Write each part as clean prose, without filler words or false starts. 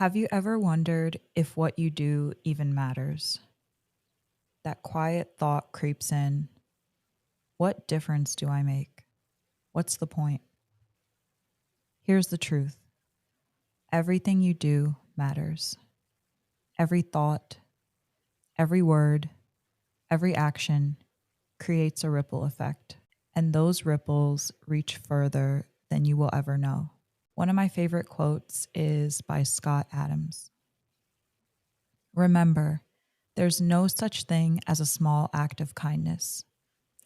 Have you ever wondered if what you do even matters? That quiet thought creeps in. What difference do I make? What's the point? Here's the truth. Everything you do matters. Every thought, every word, every action creates a ripple effect. And those ripples reach further than you will ever know. One of my favorite quotes is by Scott Adams. Remember, there's no such thing as a small act of kindness.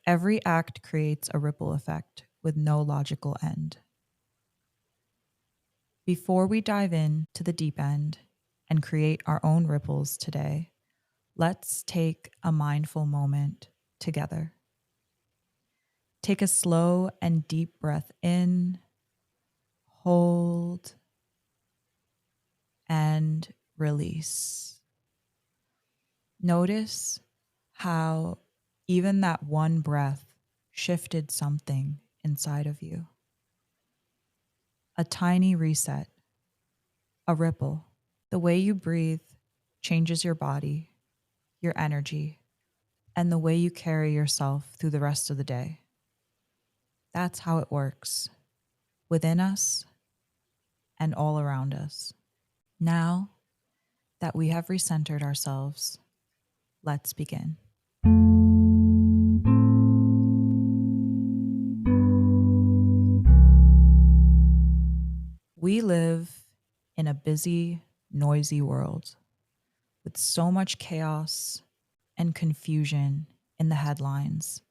Every act creates a ripple effect with no logical end. Before we dive in to the deep end and create our own ripples today, let's take a mindful moment together. Take a slow and deep breath in, hold, and release. Notice how even that one breath shifted something inside of you. A tiny reset, a ripple. The way you breathe changes your body, your energy, and the way you carry yourself through the rest of the day. That's how it works, within us and all around us. Now that we have recentered ourselves, let's begin. We live in a busy, noisy world with so much chaos and confusion in the headlines.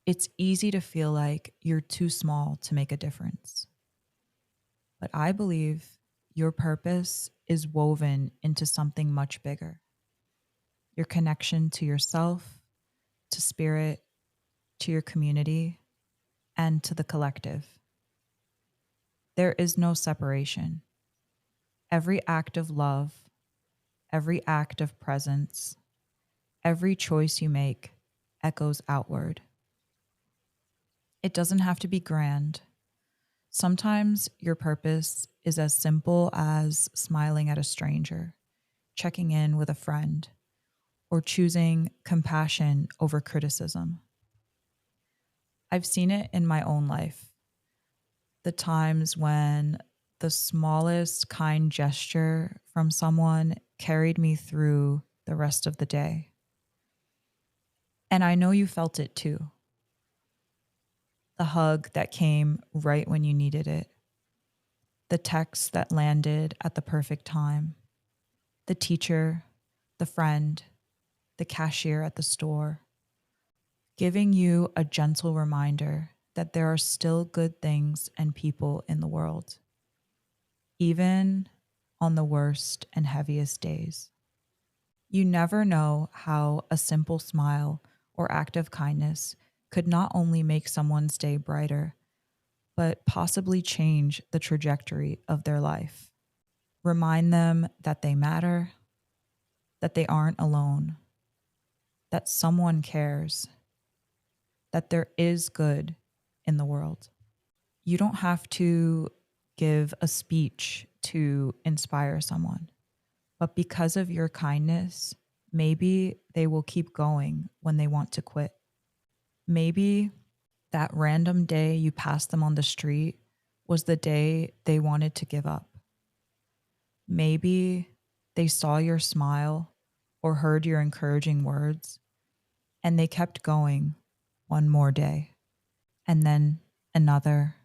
It's easy to feel like you're too small to make a difference. But I believe your purpose is woven into something much bigger. Your connection to yourself, to spirit, to your community, and to the collective. There is no separation. Every act of love, every act of presence, every choice you make echoes outward. It doesn't have to be grand. Sometimes your purpose is as simple as smiling at a stranger, checking in with a friend, or choosing compassion over criticism. I've seen it in my own life. The times when the smallest kind gesture from someone carried me through the rest of the day. And I know you felt it too. The hug that came right when you needed it. The text that landed at the perfect time. The teacher, the friend, the cashier at the store. Giving you a gentle reminder that there are still good things and people in the world, even on the worst and heaviest days. You never know how a simple smile or act of kindness could not only make someone's day brighter, but possibly change the trajectory of their life. Remind them that they matter, that they aren't alone, that someone cares, that there is good in the world. You don't have to give a speech to inspire someone, but because of your kindness, maybe they will keep going when they want to quit. Maybe that random day you passed them on the street was the day they wanted to give up. Maybe they saw your smile or heard your encouraging words and they kept going one more day, and then another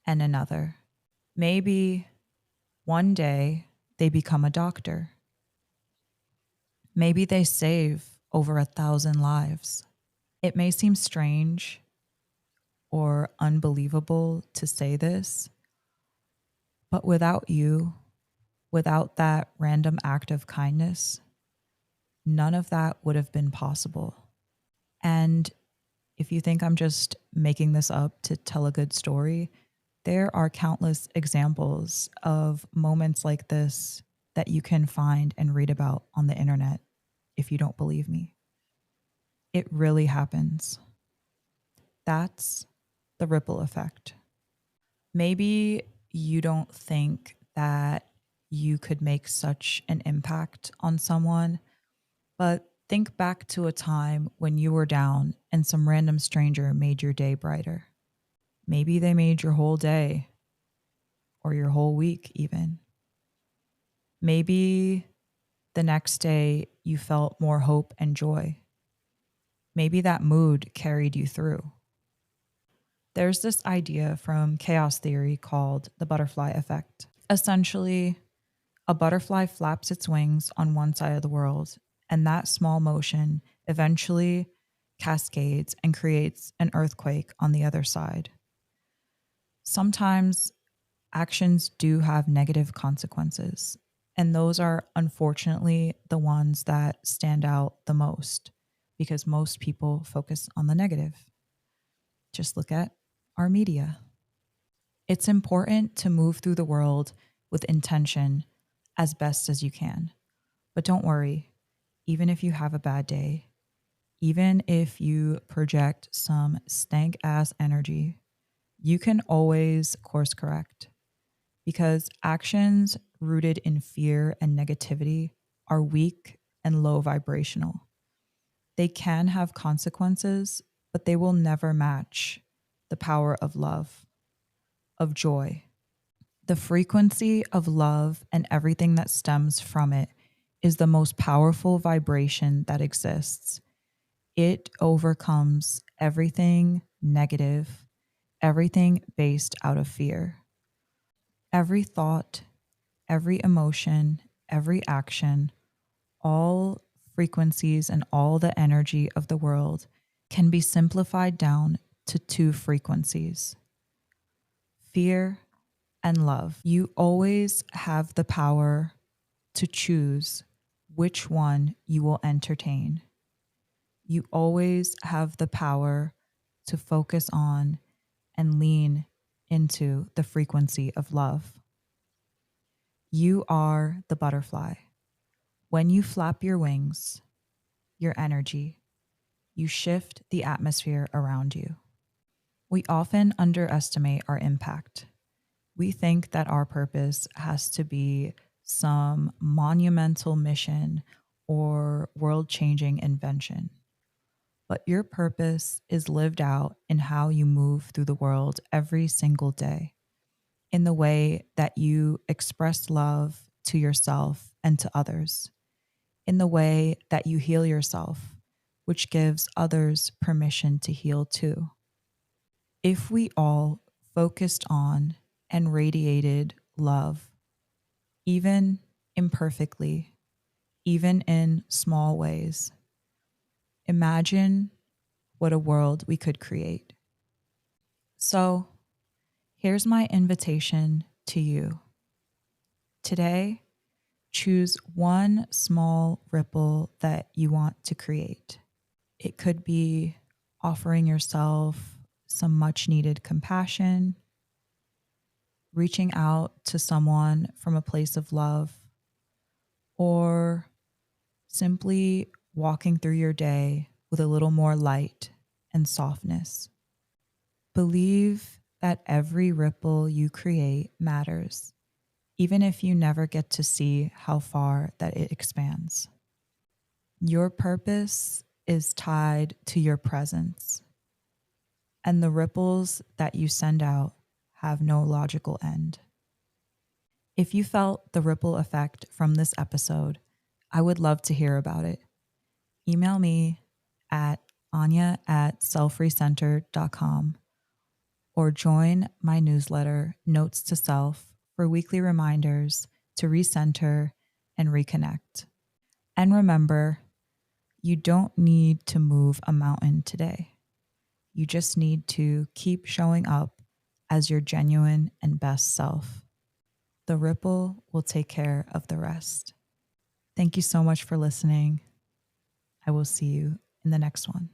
and another. Maybe one day they become a doctor. Maybe they save over 1,000 lives. It may seem strange or unbelievable to say this, but without you, without that random act of kindness, none of that would have been possible. And if you think I'm just making this up to tell a good story, there are countless examples of moments like this that you can find and read about on the internet if you don't believe me. It really happens. That's the ripple effect. Maybe you don't think that you could make such an impact on someone. But think back to a time when you were down and some random stranger made your day brighter. Maybe they made your whole day or your whole week, even. Maybe the next day you felt more hope and joy. Maybe that mood carried you through. There's this idea from chaos theory called the butterfly effect. Essentially, a butterfly flaps its wings on one side of the world, and that small motion eventually cascades and creates an earthquake on the other side. Sometimes actions do have negative consequences, and those are unfortunately the ones that stand out the most because most people focus on the negative. Just look at our media. It's important to move through the world with intention as best as you can. But don't worry, even if you have a bad day, even if you project some stank ass energy, you can always course correct because actions rooted in fear and negativity are weak and low vibrational. They can have consequences, but they will never match the power of love, of joy. The frequency of love and everything that stems from it is the most powerful vibration that exists. It overcomes everything negative, everything based out of fear. Every thought, every emotion, every action, all frequencies and all the energy of the world can be simplified down to two frequencies: fear and love. You always have the power to choose which one you will entertain. You always have the power to focus on and lean into the frequency of love. You are the butterfly. When you flap your wings, your energy, you shift the atmosphere around you. We often underestimate our impact. We think that our purpose has to be some monumental mission or world changing invention. But your purpose is lived out in how you move through the world every single day, in the way that you express love to yourself and to others, in the way that you heal yourself, which gives others permission to heal too. If we all focused on and radiated love, even imperfectly, even in small ways, imagine what a world we could create. So, here's my invitation to you. Today, choose one small ripple that you want to create. It could be offering yourself some much needed compassion, reaching out to someone from a place of love, or simply walking through your day with a little more light and softness. Believe that every ripple you create matters, even if you never get to see how far that it expands. Your purpose is tied to your presence, and the ripples that you send out have no logical end. If you felt the ripple effect from this episode, I would love to hear about it. Email me at anya@selfrecenter.com or join my newsletter, Notes to Self, for weekly reminders to recenter and reconnect. And remember, you don't need to move a mountain today. You just need to keep showing up as your genuine and best self. The ripple will take care of the rest. Thank you so much for listening. I will see you in the next one.